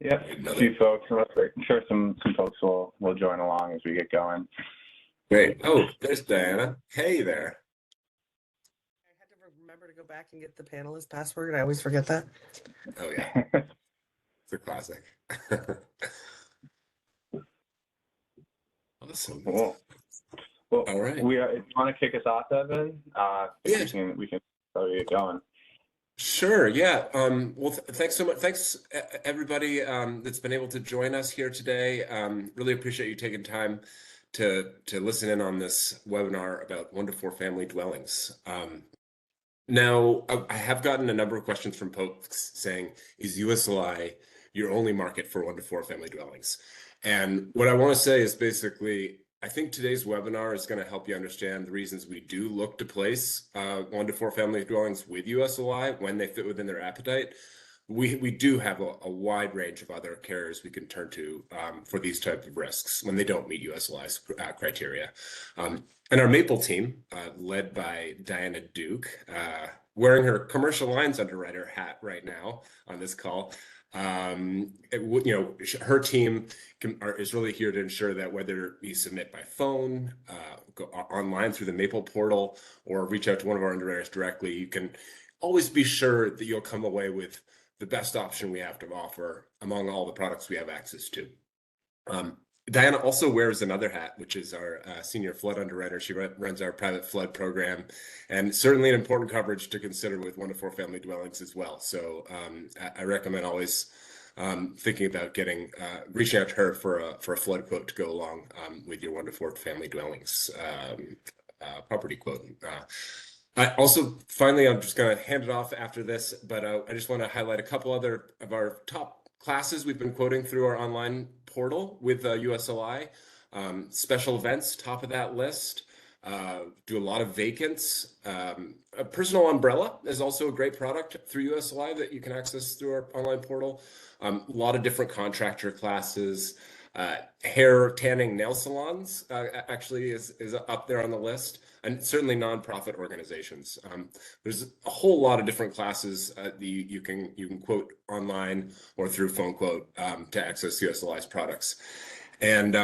Yep, a few folks. I'm sure some folks will join along as we get going. Great. Oh, there's Diana. Hey there. I had to remember to go back and get the panelist password. I always forget that. Oh yeah, it's a classic. Awesome. Cool. Well, All right. if you want to kick us off, Evan, I think Yeah, we can start get going. sure. Yeah. Well, thanks so much. Thanks everybody that's been able to join us here today. Really appreciate you taking time to listen in on this webinar about 1 to 4 family dwellings. Now, I have gotten a number of questions from folks saying, is USLI your only market for 1 to 4 family dwellings? And what I want to say is basically, I think today's webinar is going to help you understand the reasons we do look to place 1 to 4 family dwellings with USLI when they fit within their appetite. We do have a wide range of other carriers we can turn to for these types of risks when they don't meet USLI's criteria. And our Maple team, led by Diana Duke, wearing her commercial lines underwriter hat right now on this call. Her team is really here to ensure that whether you submit by phone, go online through the Maple portal, or reach out to one of our underwriters directly, you can always be sure that you'll come away with the best option we have to offer among all the products we have access to. Diana also wears another hat, which is our senior flood underwriter. She runs our private flood program, and certainly an important coverage to consider with 1 to 4 family dwellings as well. So I recommend always thinking about reaching out to her for a flood quote to go along with your 1 to 4 family dwellings property quote. Finally, I'm just going to hand it off after this, but I just want to highlight a couple other of our top classes we've been quoting through our online portal with USLI. Special events, top of that list. Do a lot of vacants. A personal umbrella is also a great product through USLI that you can access through our online portal. A lot of different contractor classes. Hair tanning nail salons actually is up there on the list, and certainly nonprofit organizations. There's a whole lot of different classes that you can quote online or through phone quote to access USLI's products. And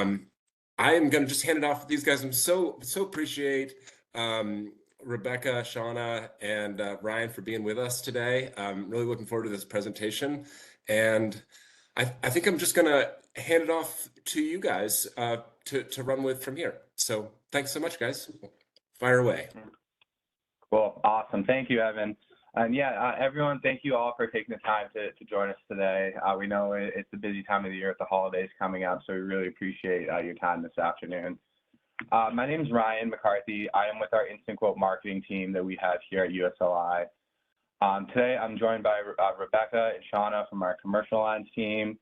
I am going to just hand it off to these guys. I'm so appreciate Rebecca, Shauna, and Ryan for being with us today. I'm really looking forward to this presentation, and I think I'm just going to hand it off to you guys to run with from here. So thanks so much, guys. Fire away. Cool. Awesome. Thank you, Evan. And yeah, everyone, thank you all for taking the time to join us today. We know it's a busy time of the year with the holidays coming up, so we really appreciate your time this afternoon. My name is Ryan McCarthy. I am with our Instant Quote marketing team that we have here at USLI. Today, I'm joined by Rebecca and Shauna from our commercial lines team.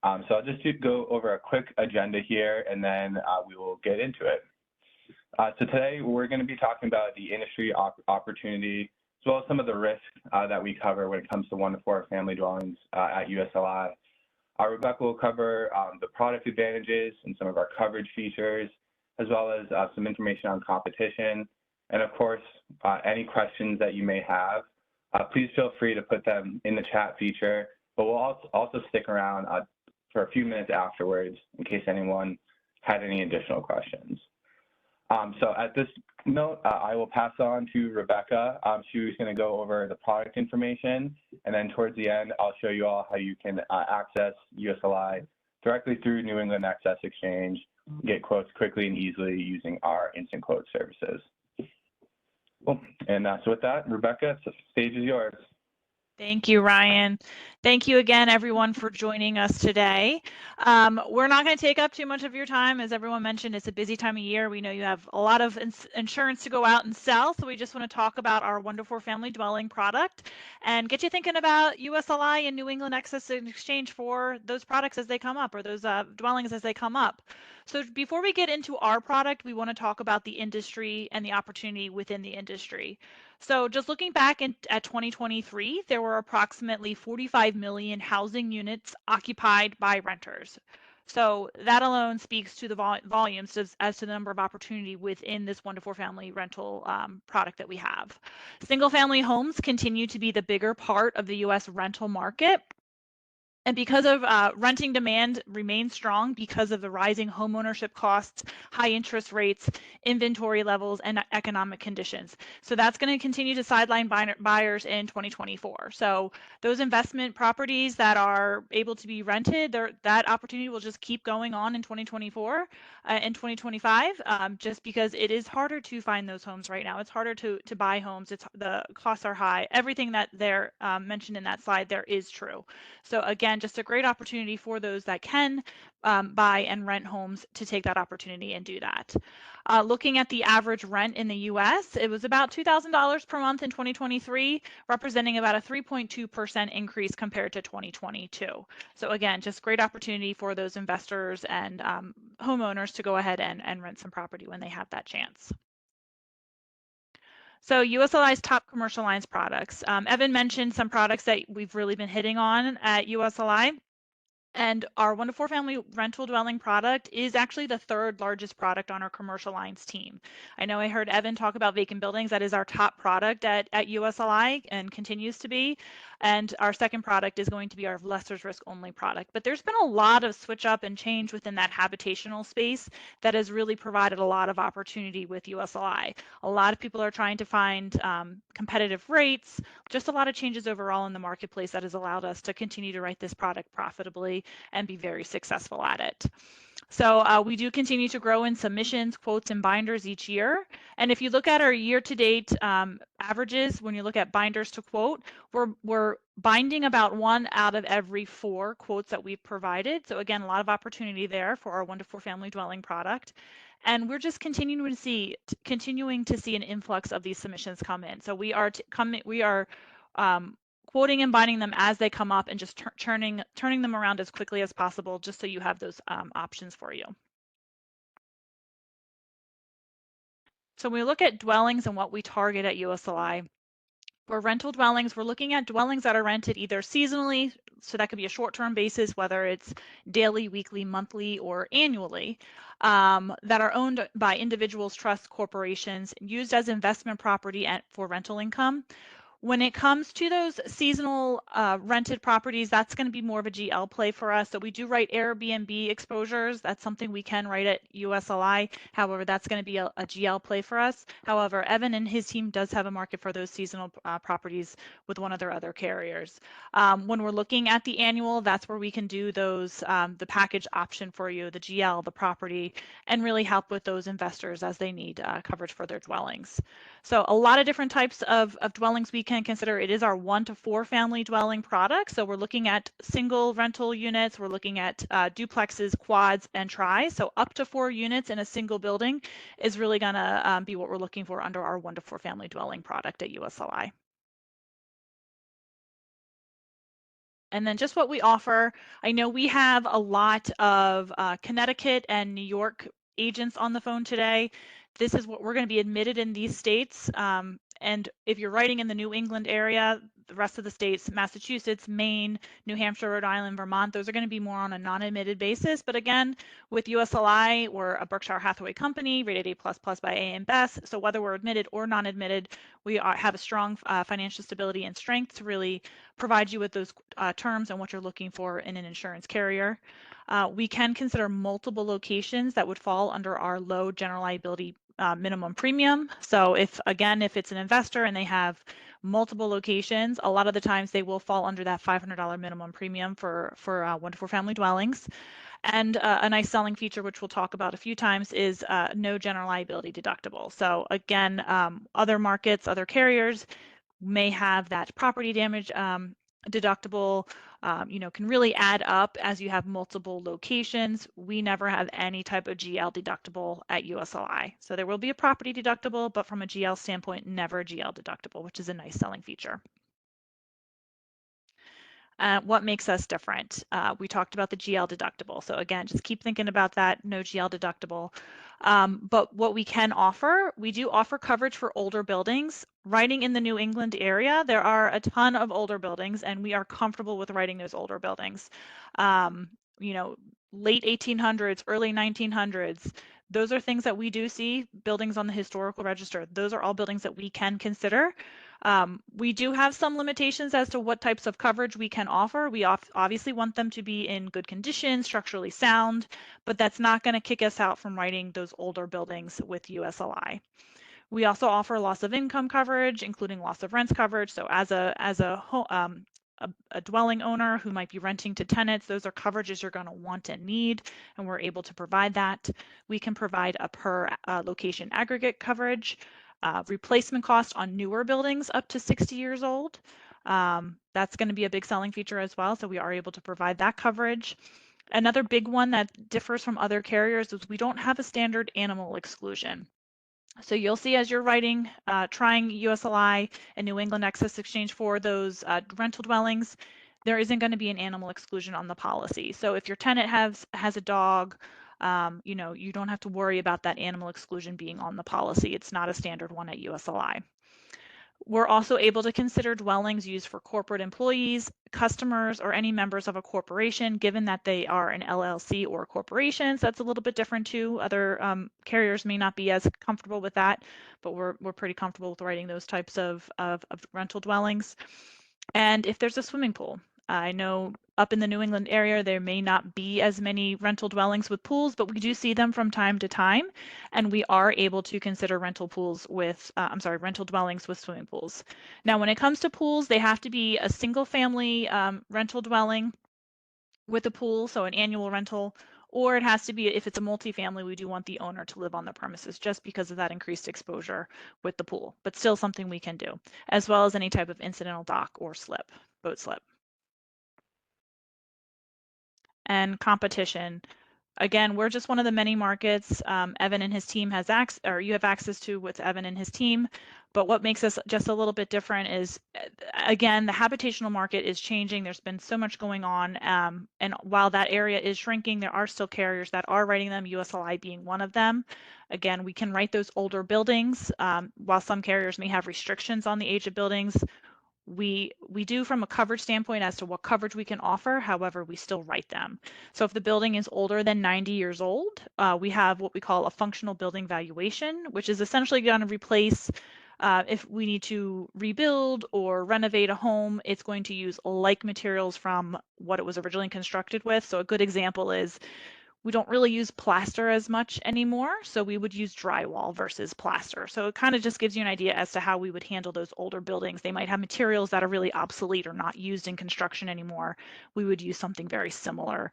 So I'll just go over a quick agenda here, and then we will get into it. So today, we're going to be talking about the industry opportunity, as well as some of the risks that we cover when it comes to 1 to 4 family dwellings at USLI. Rebecca will cover the product advantages and some of our coverage features, as well as some information on competition. And of course, any questions that you may have, please feel free to put them in the chat feature, but we'll also stick around for a few minutes afterwards in case anyone had any additional questions. So at this note, I will pass on to Rebecca. She's going to go over the product information, and then towards the end, I'll show you all how you can access USLI directly through New England Excess Exchange, get quotes quickly and easily using our instant quote services. Cool. And so with that, Rebecca, the stage is yours. Thank you, Ryan. Thank you again, everyone, for joining us today. We're not going to take up too much of your time. As everyone mentioned, it's a busy time of year. We know you have a lot of insurance to go out and sell, so we just want to talk about our 1 to 4 family dwelling product and get you thinking about USLI and New England Excess Exchange for those products as they come up, or those dwellings as they come up. So before we get into our product, we want to talk about the industry and the opportunity within the industry. So just looking back at 2023, there were approximately 45 million housing units occupied by renters. So that alone speaks to the volumes as to the number of opportunity within this 1 to 4 family rental product that we have. Single family homes continue to be the bigger part of the US rental market. And because of renting demand remains strong because of the rising homeownership costs, high interest rates, inventory levels, and economic conditions. So that's going to continue to sideline buyers in 2024. So those investment properties that are able to be rented, that opportunity will just keep going on in 2024 and 2025, just because it is harder to find those homes right now. It's harder to buy homes. The costs are high. Everything that they're mentioned in that slide there is true. So again, just a great opportunity for those that can buy and rent homes to take that opportunity and do that. Looking at the average rent in the US, it was about $2,000 per month in 2023, representing about a 3.2% increase compared to 2022. So again, just great opportunity for those investors and homeowners to go ahead and rent some property when they have that chance. So USLI's top commercial lines products. Evan mentioned some products that we've really been hitting on at USLI. And our 1 to 4 family rental dwelling product is actually the third largest product on our commercial lines team. I know I heard Evan talk about vacant buildings. That is our top product at USLI and continues to be. And our second product is going to be our lesser's risk only product. But there's been a lot of switch up and change within that habitational space that has really provided a lot of opportunity with USLI. A lot of people are trying to find competitive rates, just a lot of changes overall in the marketplace that has allowed us to continue to write this product profitably and be very successful at it. So we do continue to grow in submissions, quotes, and binders each year. And if you look at our year-to-date averages, when you look at binders to quote, we're binding about 1 out of every 4 quotes that we've provided. So again, a lot of opportunity there for our 1 to 4 family dwelling product. And we're just continuing to see an influx of these submissions come in. So we are quoting and binding them as they come up and just turning them around as quickly as possible, just so you have those options for you. So when we look at dwellings and what we target at USLI, for rental dwellings, we're looking at dwellings that are rented either seasonally, so that could be a short-term basis, whether it's daily, weekly, monthly, or annually, that are owned by individuals, trusts, corporations, used as investment property for rental income. When it comes to those seasonal rented properties, that's going to be more of a GL play for us. So we do write Airbnb exposures. That's something we can write at USLI. However, that's going to be a GL play for us. However, Evan and his team does have a market for those seasonal properties with one of their other carriers. When we're looking at the annual, that's where we can do those, the package option for you, the GL, the property, and really help with those investors as they need coverage for their dwellings. So a lot of different types of dwellings we can consider. It is our 1 to 4 family dwelling product. So we're looking at single rental units. We're looking at duplexes, quads, and tris. So up to 4 units in a single building is really going to be what we're looking for under our 1 to 4 family dwelling product at USLI. And then just what we offer, I know we have a lot of Connecticut and New York agents on the phone today. This is what we're going to be admitted in these states. And if you're writing in the New England area, the rest of the states, Massachusetts, Maine, New Hampshire, Rhode Island, Vermont, those are going to be more on a non-admitted basis. But again, with USLI, we're a Berkshire Hathaway company, rated A++ by AM Best. So whether we're admitted or non-admitted, we have a strong financial stability and strength to really provide you with those terms and what you're looking for in an insurance carrier. We can consider multiple locations that would fall under our low general liability minimum premium. So if it's an investor and they have multiple locations, a lot of the times they will fall under that $500 minimum premium for 1 to 4 family dwellings. And a nice selling feature, which we'll talk about a few times, is no general liability deductible. So again, other markets, other carriers may have that property damage deductible, can really add up as you have multiple locations. We never have any type of GL deductible at USLI. So there will be a property deductible, but from a GL standpoint, never a GL deductible, which is a nice selling feature. What makes us different? We talked about the GL deductible. So again, just keep thinking about that, no GL deductible. But what we can offer, we do offer coverage for older buildings. Writing in the New England area, there are a ton of older buildings, and we are comfortable with writing those older buildings. Late 1800s, early 1900s, those are things that we do see, buildings on the historical register. Those are all buildings that we can consider. We do have some limitations as to what types of coverage we can offer. We obviously want them to be in good condition, structurally sound, but that's not going to kick us out from writing those older buildings with USLI. We also offer loss of income coverage, including loss of rents coverage. So as a dwelling owner who might be renting to tenants, those are coverages you're going to want and need, and we're able to provide that. We can provide a per location aggregate coverage, replacement cost on newer buildings up to 60 years old. That's going to be a big selling feature as well, so we are able to provide that coverage. Another big one that differs from other carriers is we don't have a standard animal exclusion. So you'll see as you're writing, trying USLI and New England Excess Exchange for those rental dwellings, there isn't going to be an animal exclusion on the policy. So if your tenant has a dog, you know, you don't have to worry about that animal exclusion being on the policy. It's not a standard one at USLI. We're also able to consider dwellings used for corporate employees, customers, or any members of a corporation, given that they are an LLC or corporation. So that's a little bit different too. Other carriers may not be as comfortable with that, but we're pretty comfortable with writing those types of rental dwellings. And if there's a swimming pool, I know up in the New England area, there may not be as many rental dwellings with pools, but we do see them from time to time. And we are able to consider rental pools with, rental dwellings with swimming pools. Now, when it comes to pools, they have to be a single family rental dwelling with a pool, so an annual rental, or it has to be, if it's a multifamily, we do want the owner to live on the premises just because of that increased exposure with the pool, but still something we can do, as well as any type of incidental dock or slip, boat slip. And competition. Again, we're just one of the many markets Evan and his team has access, or you have access to with Evan and his team. But what makes us just a little bit different is, again, the habitational market is changing. There's been so much going on. And while that area is shrinking, there are still carriers that are writing them, USLI being one of them. Again, we can write those older buildings. While some carriers may have restrictions on the age of buildings, we do from a coverage standpoint as to what coverage we can offer. However, we still write them. So if the building is older than 90 years old, we have what we call a functional building valuation, which is essentially going to replace, if we need to rebuild or renovate a home, it's going to use like materials from what it was originally constructed with. So a good example is, we don't really use plaster as much anymore, so we would use drywall versus plaster. So it kind of just gives you an idea as to how we would handle those older buildings. They might have materials that are really obsolete or not used in construction anymore. We would use something very similar,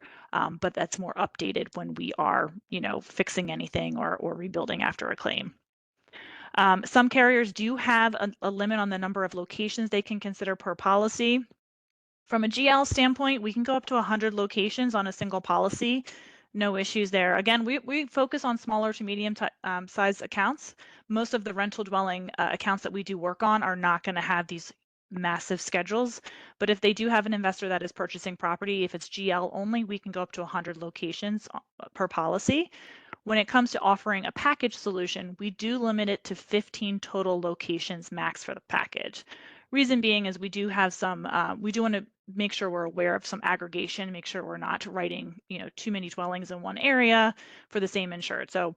but that's more updated when we are, you know, fixing anything or rebuilding after a claim. Some carriers do have a limit on the number of locations they can consider per policy. From a GL standpoint, we can go up to 100 locations on a single policy. No issues there. Again, we focus on smaller to medium size accounts. Most of the rental dwelling accounts that we do work on are not going to have these massive schedules. But if they do have an investor that is purchasing property, if it's GL only, we can go up to 100 locations per policy. When it comes to offering a package solution, we do limit it to 15 total locations max for the package. Reason being is we do have some, we do want to make sure we're aware of some aggregation, make sure we're not writing, you know, too many dwellings in one area for the same insured. So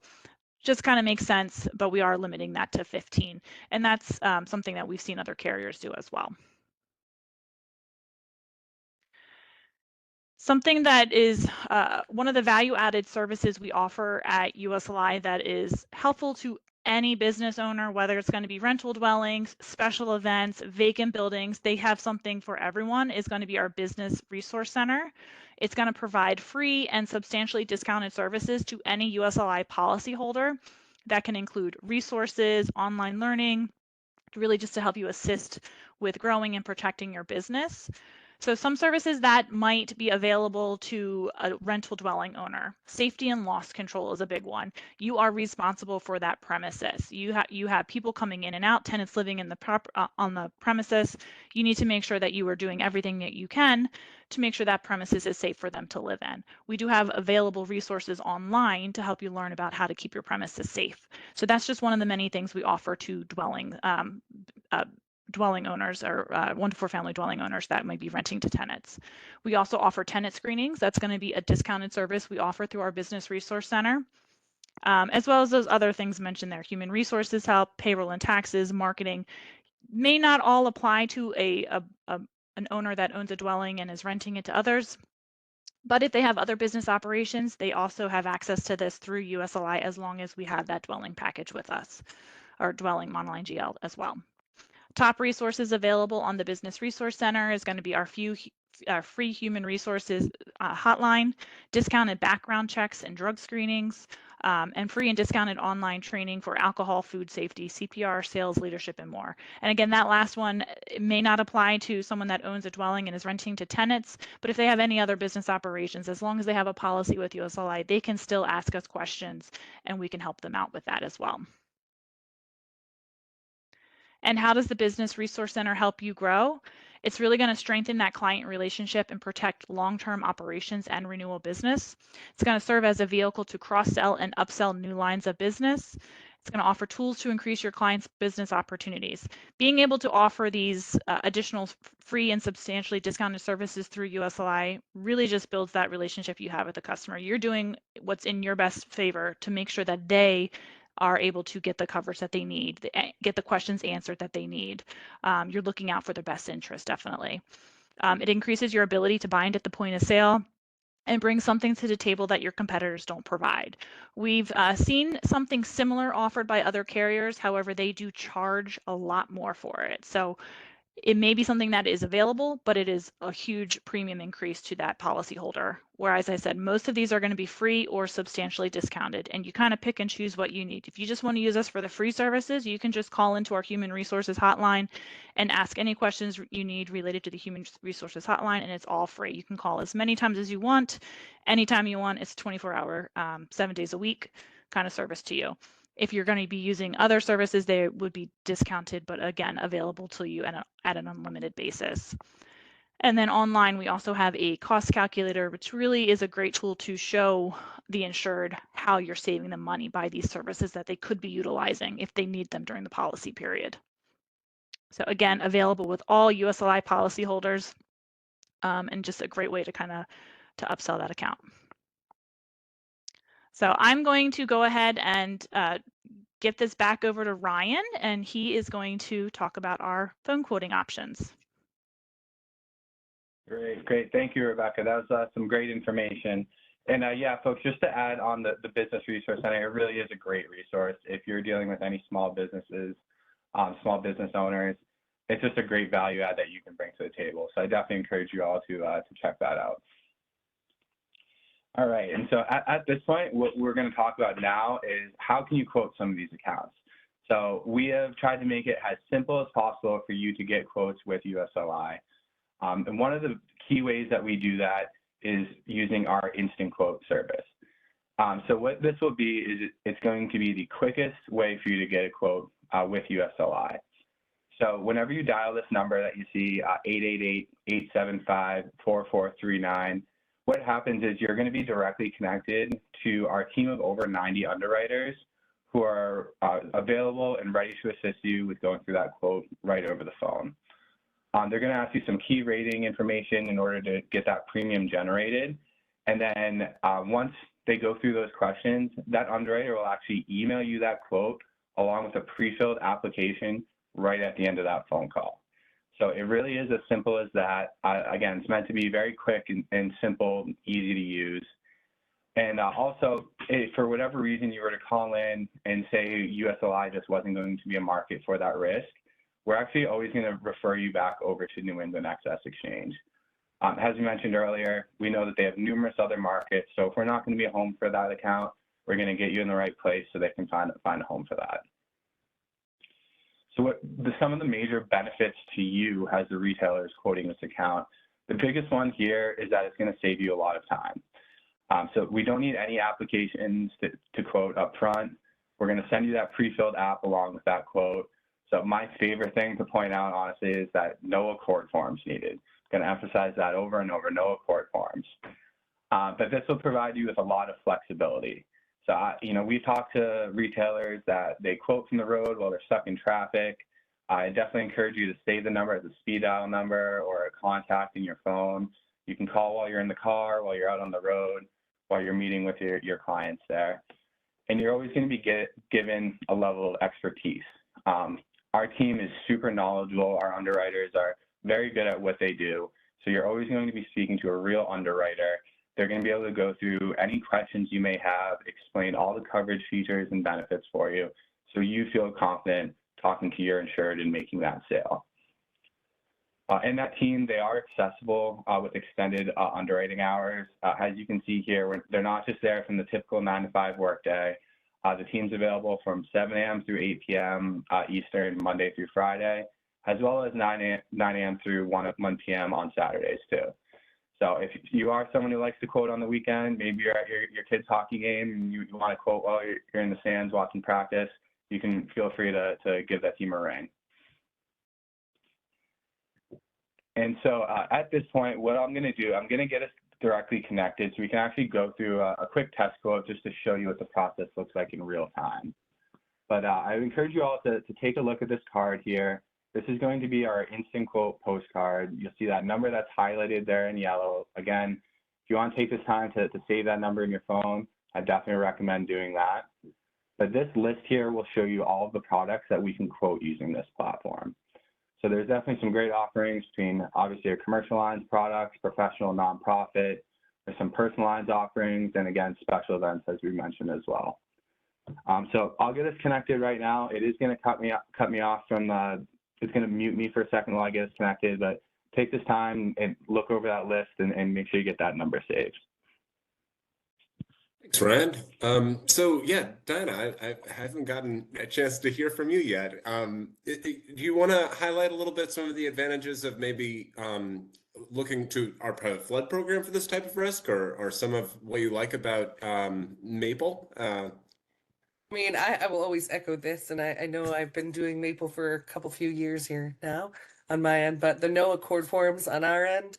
just kind of makes sense, but we are limiting that to 15. And that's something that we've seen other carriers do as well. Something that is one of the value-added services we offer at USLI that is helpful to any business owner, whether it's going to be rental dwellings, special events, vacant buildings, they have something for everyone, is going to be our Business Resource Center. It's going to provide free and substantially discounted services to any USLI policyholder. That can include resources, online learning, really just to help you assist with growing and protecting your business. So some services that might be available to a rental dwelling owner. Safety and loss control is a big one. You are responsible for that premises. You have people coming in and out, tenants living in the on the premises. You need to make sure that you are doing everything that you can to make sure that premises is safe for them to live in. We do have available resources online to help you learn about how to keep your premises safe. So that's just one of the many things we offer to dwelling owners or 1 to 4 family dwelling owners that might be renting to tenants. We also offer tenant screenings. That's going to be a discounted service we offer through our Business Resource Center. as well as those other things mentioned there. Human resources help, payroll and taxes, marketing may not all apply to an owner that owns a dwelling and is renting it to others. But if they have other business operations, they also have access to this through USLI as long as we have that dwelling package with us, or dwelling monoline GL as well. Top resources available on the Business Resource Center is going to be our free human resources hotline, discounted background checks and drug screenings, and free and discounted online training for alcohol, food safety, CPR, sales, leadership, and more. And again, that last one, it may not apply to someone that owns a dwelling and is renting to tenants, but if they have any other business operations, as long as they have a policy with USLI, they can still ask us questions and we can help them out with that as well. And how does the Business Resource Center help you grow? It's really going to strengthen that client relationship and protect long-term operations and renewal business. It's going to serve as a vehicle to cross-sell and upsell new lines of business. It's going to offer tools to increase your clients' business opportunities. Being able to offer these additional free and substantially discounted services through USLI really just builds that relationship you have with the customer. You're doing what's in your best favor to make sure that they are able to get the coverage that they need, get the questions answered that they need. You're looking out for their best interest, definitely. It increases your ability to bind at the point of sale and bring something to the table that your competitors don't provide. We've seen something similar offered by other carriers. However, they do charge a lot more for it. So it may be something that is available, but it is a huge premium increase to that policyholder. Where, as I said, most of these are going to be free or substantially discounted, and you kind of pick and choose what you need. If you just want to use us for the free services, you can just call into our Human Resources hotline and ask any questions you need related to the Human Resources hotline, and it's all free. You can call as many times as you want, anytime you want. It's 24-hour, 7 days a week kind of service to you. If you're going to be using other services, they would be discounted, but again, available to you at an unlimited basis. And then online, we also have a cost calculator, which really is a great tool to show the insured how you're saving them money by these services that they could be utilizing if they need them during the policy period. So again, available with all USLI policyholders, and just a great way to to upsell that account. So I'm going to go ahead and get this back over to Ryan, and he is going to talk about our phone quoting options. Great. Thank you, Rebecca. That was some great information. And yeah, folks, just to add on the Business Resource Center, it really is a great resource. If you're dealing with any small businesses, small business owners, it's just a great value add that you can bring to the table. So I definitely encourage you all to check that out. All right, and so at this point, what we're going to talk about now is how can you quote some of these accounts. So we have tried to make it as simple as possible for you to get quotes with USLI. And one of the key ways that we do that is using our instant quote service. So what this will be is it's going to be the quickest way for you to get a quote with USLI. So whenever you dial this number that you see, 888-875-4439, what happens is you're going to be directly connected to our team of over 90 underwriters who are available and ready to assist you with going through that quote right over the phone. They're going to ask you some key rating information in order to get that premium generated. And then once they go through those questions, that underwriter will actually email you that quote along with a pre-filled application right at the end of that phone call. So it really is as simple as that. Again, it's meant to be very quick and simple, easy to use. And also, if for whatever reason you were to call in and say USLI just wasn't going to be a market for that risk, we're actually always going to refer you back over to New England Excess Exchange. As we mentioned earlier, we know that they have numerous other markets. So if we're not going to be a home for that account, we're going to get you in the right place so they can find a home for that. So some of the major benefits to you as the retailer is quoting this account, the biggest one here is that it's going to save you a lot of time. So we don't need any applications to quote up front. We're going to send you that pre-filled app along with that quote. So my favorite thing to point out, honestly, is that no accord forms needed. I'm going to emphasize that over and over, no accord forms. But this will provide you with a lot of flexibility. So, we've talked to retailers that they quote from the road while they're stuck in traffic. I definitely encourage you to save the number as a speed dial number or a contact in your phone. You can call while you're in the car, while you're out on the road, while you're meeting with your clients there. and you're always going to be given a level of expertise. Our team is super knowledgeable. Our underwriters are very good at what they do. So you're always going to be speaking to a real underwriter. They're going to be able to go through any questions you may have, explain all the coverage features and benefits for you, so you feel confident talking to your insured and making that sale. And that team, they are accessible with extended underwriting hours. As you can see here, they're not just there from the typical 9 to 5 workday. The team's available from 7 a.m. through 8 p.m. Eastern, Monday through Friday, as well as 9 a.m. through 1 p.m. on Saturdays too. So if you are someone who likes to quote on the weekend, maybe you're at your kid's hockey game and you want to quote while you're in the stands watching practice, you can feel free to give that team a ring. And so at this point, what I'm going to do, I'm going to get us directly connected so we can actually go through a quick test quote just to show you what the process looks like in real time. But I encourage you all to take a look at this card here. This is going to be our instant quote postcard. You'll see that number that's highlighted there in yellow. Again, if you want to take this time to save that number in your phone, I definitely recommend doing that. But this list here will show you all of the products that we can quote using this platform. So there's definitely some great offerings between obviously our commercial lines products, professional, nonprofit. There's some personal lines offerings, and again, special events as we mentioned as well. So I'll get us connected right now. It is going to cut me off from it's going to mute me for a second while I get us connected, but take this time and look over that list and make sure you get that number saved. Thanks, Ryan. So yeah, Dinah, I haven't gotten a chance to hear from you yet. Do you want to highlight a little bit some of the advantages of maybe looking to our private flood program for this type of risk, or some of what you like about Maple? I mean, I will always echo this, and I know I've been doing Maple for a few years here now on my end, but the no accord forms on our end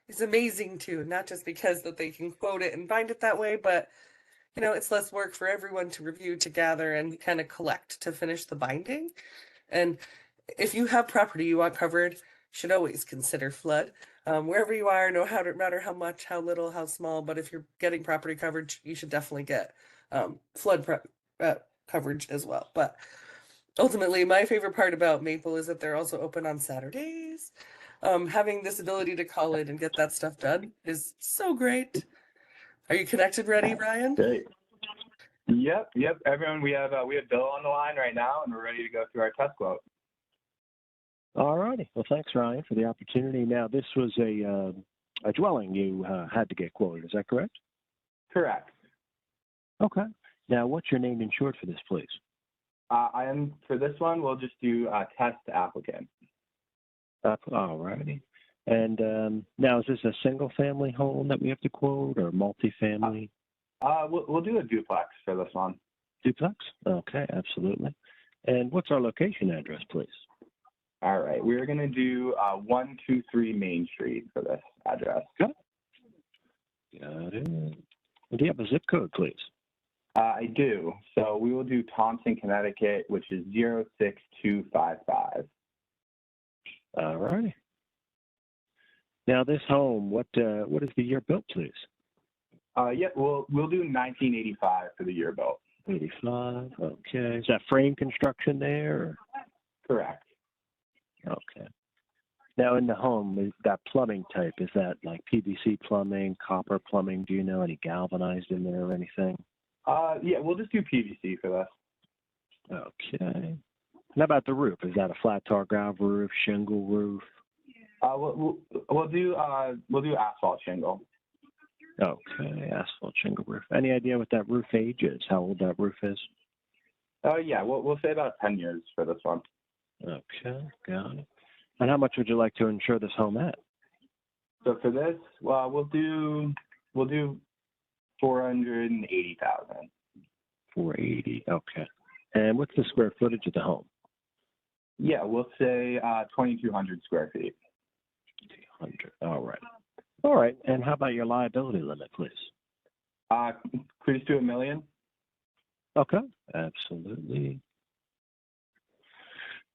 is amazing too, not just because that they can quote it and bind it that way, but you know, it's less work for everyone to review, to gather, and kind of collect to finish the binding. And if you have property you want covered, you should always consider flood. Wherever you are, no matter how much, how little, how small, but if you're getting property coverage, you should definitely get flood coverage as well. But ultimately, my favorite part about Maple is that they're also open on Saturdays. Having this ability to call in and get that stuff done is so great. Are you connected ready, Ryan? Great. Yep. Everyone, we have Bill on the line right now, and we're ready to go through our test quote. All righty. Well, thanks, Ryan, for the opportunity. Now, this was a dwelling you had to get quoted. Is that correct? Correct. Okay. Now, what's your name insured for this, please? For this one, we'll just do test applicant. All righty. And now, is this a single-family home that we have to quote, or multifamily? We'll do a duplex for this one. Duplex? Okay, absolutely. And what's our location address, please? All right, we're going to do 123 Main Street for this address. Got it. And do you have a zip code, please? I do. So we will do Thompson, Connecticut, which is 06255. All righty. Now, this home, what is the year built, please? Yeah, we'll do 1985 for the year built. 85. Okay. Is that frame construction there? Or? Correct. Okay. Now, in the home, is that plumbing type, is that like PVC plumbing, copper plumbing? Do you know any galvanized in there or anything? Yeah, we'll just do PVC for this. Okay. How about the roof? Is that a flat tar ground roof, shingle roof? We'll do asphalt shingle. Okay, asphalt shingle roof. Any idea what that roof age is? How old that roof is? Yeah, we'll say about 10 years for this one. Okay, got it. And how much would you like to insure this home at? So for this, well, we'll do 480,000. 480. Okay. And what's the square footage of the home? Yeah, we'll say 2,200 square feet. 200. All right. All right. And how about your liability limit, please? Could we just do $1 million? Okay. Absolutely.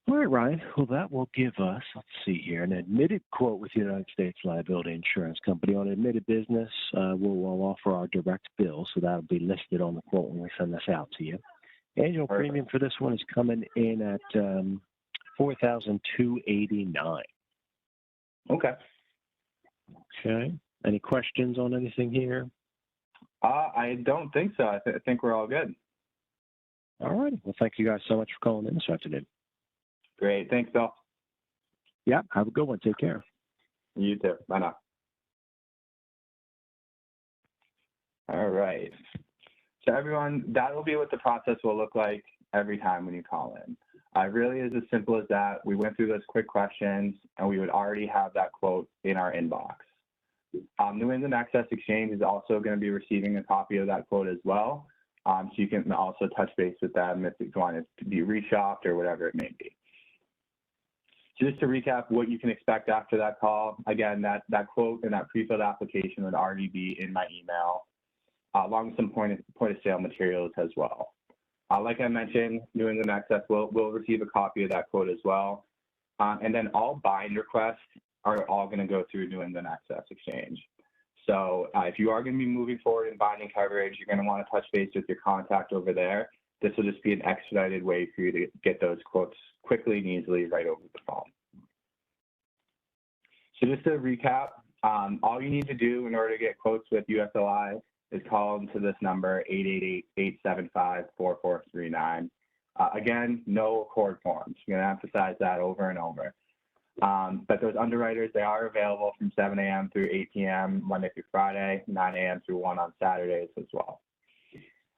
All right, Ryan. Well, that will give us, let's see here, an admitted quote with the United States Liability Insurance Company. On admitted business, we'll offer our direct bill, so that'll be listed on the quote when we send this out to you. Annual Perfect. premium for this one is coming in at $4,289. Okay. Okay. Any questions on anything here? I don't think so. I think we're all good. All right. Well, thank you guys so much for calling in this afternoon. Great. Thanks, Bill. Yeah. Have a good one. Take care. You too. Bye now. All right. So everyone, that will be what the process will look like every time when you call in. It really is as simple as that. We went through those quick questions, and we would already have that quote in our inbox. New England Access Exchange is also going to be receiving a copy of that quote as well. So you can also touch base with them if you want it to be reshopped or whatever it may be. So just to recap what you can expect after that call, again, that quote and that pre-filled application would already be in my email, along with some point of sale materials as well. Like I mentioned, New England Access will receive a copy of that quote as well. And then all bind requests are all going to go through New England Access Exchange. So if you are going to be moving forward in binding coverage, you're going to want to touch base with your contact over there. This will just be an expedited way for you to get those quotes quickly and easily right over the phone. So just to recap, all you need to do in order to get quotes with USLI is call into this number, 888-875-4439. Again, no accord forms. I'm going to emphasize that over and over. But those underwriters, they are available from 7 a.m. through 8 p.m. Monday through Friday, 9 a.m. through 1 on Saturdays as well.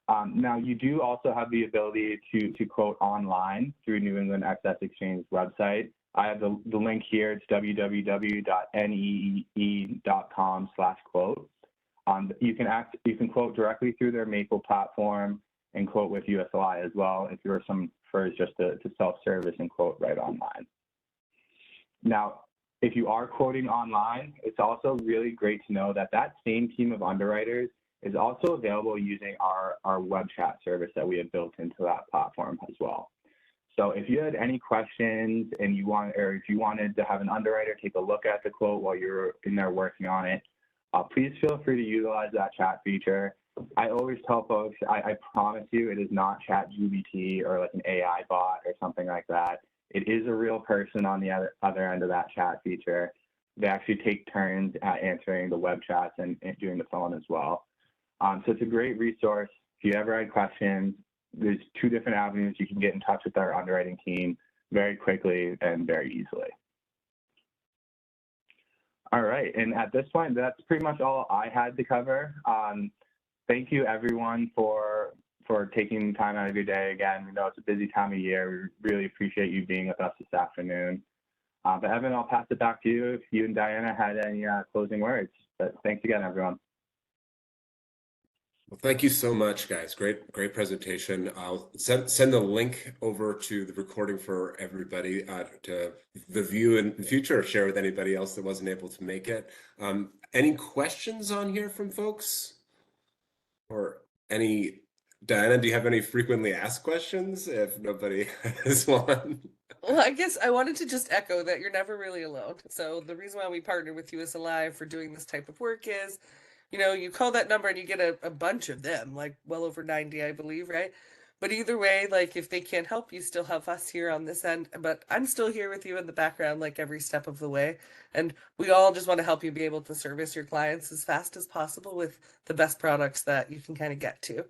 Now, you do also have the ability to quote online through New England Access Exchange website. I have the link here. It's www.nee.com/quote. You can quote directly through their Maple platform and quote with USLI as well if you're some prefers just to self-service and quote right online. Now, if you are quoting online, it's also really great to know that that same team of underwriters is also available using our web chat service that we have built into that platform as well. So if you had any questions and if you wanted to have an underwriter take a look at the quote while you're in there working on it, please feel free to utilize that chat feature. I always tell folks, I promise you, it is not ChatGPT or like an AI bot or something like that. It is a real person on the other end of that chat feature. They actually take turns at answering the web chats and doing the phone as well. So it's a great resource. If you ever had questions, there's 2 different avenues you can get in touch with our underwriting team very quickly and very easily. All right, and at this point, that's pretty much all I had to cover. Thank you, everyone, for taking time out of your day. Again, we know it's a busy time of year. We really appreciate you being with us this afternoon. But Evan, I'll pass it back to you if you and Diana had any closing words. But thanks again, everyone. Well, thank you so much, guys. Great presentation. I'll send the link over to the recording for everybody to the view in the future, or share with anybody else that wasn't able to make it. Any questions on here from folks? Or any, Diana, do you have any frequently asked questions if nobody has one? Well, I guess I wanted to just echo that you're never really alone. So the reason why we partner with USLI for doing this type of work is, you call that number and you get a bunch of them, like well over 90, I believe, right? But either way, like if they can't help, you still have us here on this end. But I'm still here with you in the background, like every step of the way. And we all just want to help you be able to service your clients as fast as possible with the best products that you can kind of get to.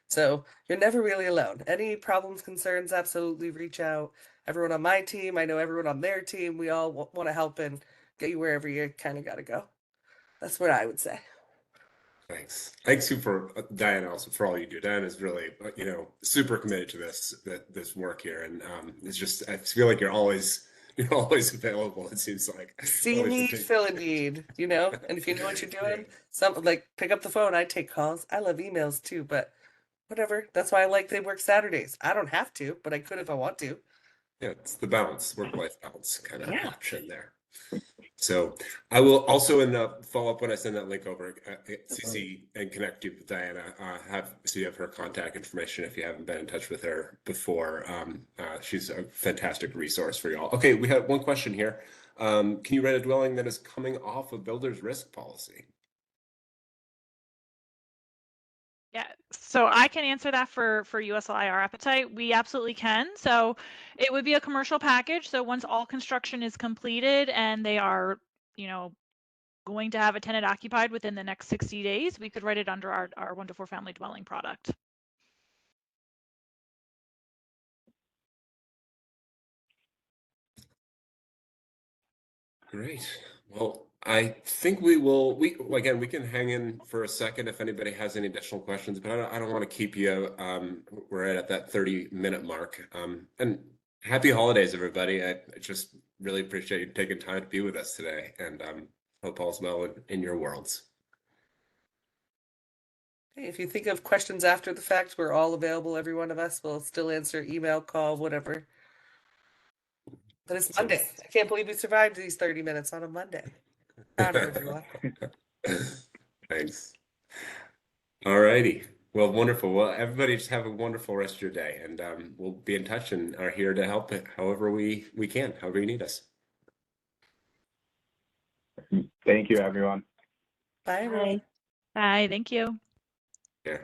So you're never really alone. Any problems, concerns, absolutely reach out. Everyone on my team, I know everyone on their team, we all want to help and get you wherever you kind of got to go. That's what I would say. Thanks you for Diana, also for all you do. Diana is really, super committed to this work here, and it's just I feel like you're always available. It seems like see need, fill a need, And if you know what you're doing, something like pick up the phone. I take calls. I love emails too, but whatever. That's why I like they work Saturdays. I don't have to, but I could if I want to. Yeah, it's the balance, work-life balance kind of option there. So I will also in the follow up when I send that link over, CC and connect you with Diana. So you have her contact information if you haven't been in touch with her before. She's a fantastic resource for y'all. Okay, we have one question here. Can you rent a dwelling that is coming off a builder's risk policy? Yeah, so I can answer that for USLI, our appetite. We absolutely can. So it would be a commercial package. So once all construction is completed and they are, going to have a tenant occupied within the next 60 days, we could write it under our 1 to 4 family dwelling product. Great. Well, I think we can hang in for a second if anybody has any additional questions, but I don't want to keep you. We're at that 30-minute mark. And happy holidays, everybody. I just really appreciate you taking time to be with us today, and hope all's well in your worlds. Hey, if you think of questions after the fact, we're all available. Every one of us will still answer email, call, whatever. But it's Monday. I can't believe we survived these 30 minutes on a Monday. Proud of everyone. Thanks. All righty. Well, wonderful. Well, everybody just have a wonderful rest of your day, and we'll be in touch and are here to help however we can, however you need us. Thank you, everyone. Bye, everyone. Bye. Thank you. Yeah.